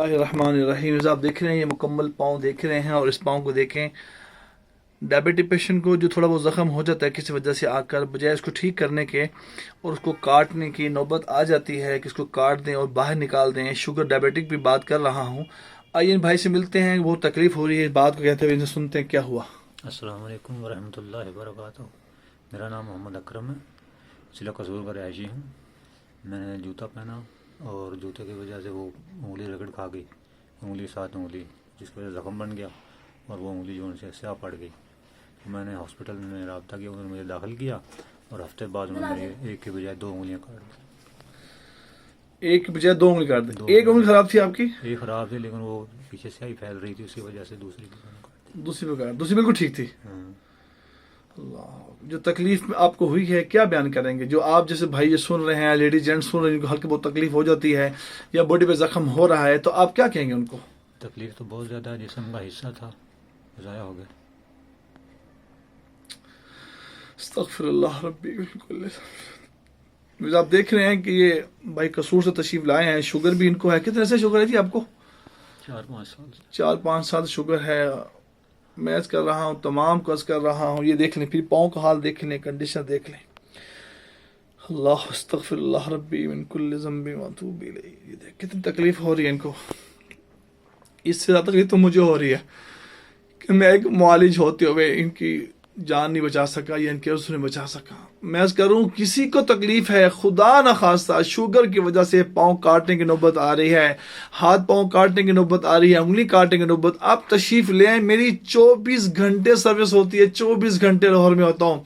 الرحمن الرحیم. آپ دیکھ رہے ہیں یہ مکمل پاؤں دیکھ رہے ہیں, اور اس پاؤں کو دیکھیں. ڈائبٹک پیشنٹ کو جو تھوڑا بہت زخم ہو جاتا ہے کسی وجہ سے آ کر, بجائے اس کو ٹھیک کرنے کے اور اس کو کاٹنے کی نوبت آ جاتی ہے کہ اس کو کاٹ دیں اور باہر نکال دیں. شوگر ڈائبٹک بھی بات کر رہا ہوں. آئیے ان بھائی سے ملتے ہیں, بہت تکلیف ہو رہی ہے, بات کو کہتے ہوئے ان سے سنتے ہیں کیا ہوا. السلام علیکم ورحمۃ اللہ وبرکاتہ. میرا نام محمد اکرم ہے, ضلع قصور کا رہائشی ہوں. میں نے جوتا پہنا اور جوتے کی وجہ سے وہ انگلی رگڑ کھا گئی, انگلی 7 انگلی, جس کی وجہ سے زخم بن گیا اور وہ انگلی جو ان سے سیاہ پڑ گئی. میں نے ہاسپٹل میں رابطہ کیا, انہوں نے مجھے داخل کیا اور ہفتے بعد انہوں نے ایک کے بجائے 2 انگلیاں کاٹ دی. ایک کی بجائے 2 انگلی کاٹ دی. ایک انگلی خراب تھی آپ کی؟ ایک خراب تھی, لیکن وہ پیچھے سیاہی پھیل رہی تھی, اس کی وجہ سے دوسری کی کاٹ دی. دوسری پہ کاٹ, دوسری بالکل ٹھیک تھی. اللہ, جو تکلیف میں آپ کو ہوئی ہے کیا بیان کریں گے؟ جو آپ جیسے بھائی یہ سن رہے ہیں, لیڈیز جینٹس سن رہے ہیں, جن کو ہلکی بہت تکلیف ہو جاتی ہے یا باڈی پہ زخم ہو رہا ہے, تو آپ کیا کہیں گے ان کو؟ تکلیف تو بہت زیادہ ہے, جسم کا حصہ تھا ضائع ہو گیا. استغفر اللہ ربی. بالکل آپ دیکھ رہے ہیں کہ یہ بھائی قصور سے تشریف لائے ہیں. شوگر بھی ان کو ہے. کتنے سے شوگر ہے جی آپ کو؟ 4-5 سال سے. 4-5 سال شوگر ہے. میں عرض کر رہا ہوں, تمام کو عرض کر رہا ہوں, یہ دیکھ لیں, پھر پاؤں کا حال دیکھ لیں, کنڈیشن دیکھ لیں. اللہ استغفر اللہ ربی من کل ذنب واتوب الیہ. یہ دیکھ کتنی تکلیف ہو رہی ہے ان کو. اس سے زیادہ تکلیف تو مجھے ہو رہی ہے کہ میں ایک معالج ہوتے ہوئے ان کی جان نہیں بچا سکا یا ان کے عرض نہیں بچا سکا. میں عرض کروں, کسی کو تکلیف ہے, خدا نہ خواستہ شوگر کی وجہ سے پاؤں کاٹنے کی نوبت آ رہی ہے, ہاتھ پاؤں کاٹنے کی نوبت آ رہی ہے, انگلی کاٹنے کی نوبت, آپ تشریف لیں. میری 24 گھنٹے سروس ہوتی ہے, 24 گھنٹے لاہور میں ہوتا ہوں.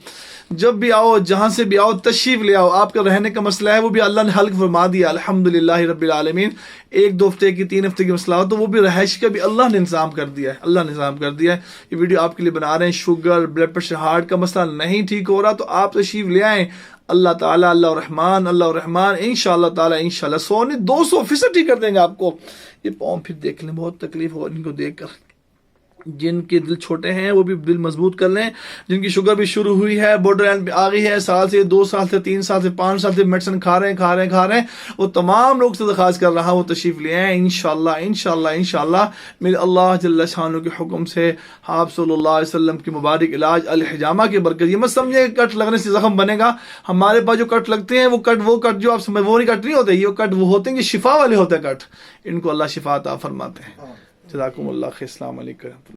جب بھی آؤ, جہاں سے بھی آؤ, تشریف لے آؤ. آپ کا رہنے کا مسئلہ ہے وہ بھی اللہ نے حل فرما دیا الحمدللہ رب العالمین. 1-2 ہفتے کی 3 ہفتے کی مسئلہ ہو تو وہ بھی رہائش کا بھی اللہ نے انتظام کر دیا ہے, اللہ نے انتظام کر دیا ہے. یہ ویڈیو آپ کے لیے بنا رہے ہیں. شوگر, بلڈ پریشر, ہارٹ کا مسئلہ نہیں ٹھیک ہو رہا تو آپ تشریف لے آئیں. اللہ تعالیٰ اللہ الرحمن انشاءاللہ تعالیٰ انشاءاللہ 100-200% ٹھیک کر دیں گے آپ کو. یہ پاؤں پھر دیکھ لیں, بہت تکلیف ہو ان کو دیکھ کر. جن کے دل چھوٹے ہیں وہ بھی دل مضبوط کر لیں. جن کی شوگر بھی شروع ہوئی ہے, بارڈر لائن پہ آ گئی ہے, سال سے 2 سال سے 3 سال سے 5 سال سے میڈیسن کھا رہے ہیں, وہ تمام لوگ سے درخواست کر رہا ہوں وہ تشریف لے آئیں. انشاءاللہ میرے اللہ جل شانہ کے حکم سے آپ صلی اللہ علیہ وسلم کی مبارک علاج الحجامہ کی برکت. یہ مت سمجھے کہ کٹ لگنے سے زخم بنے گا. ہمارے پاس جو کٹ لگتے ہیں وہ کٹ جو آپ سمجھ, وہ نہیں کٹ نہیں ہوتے, یہ کٹ وہ ہوتے ہیں کہ شفا والے ہوتے ہیں کٹ. ان کو اللہ شفا عطا فرماتے ہیں. جزاکم اللہ خیر. السلام علیکم.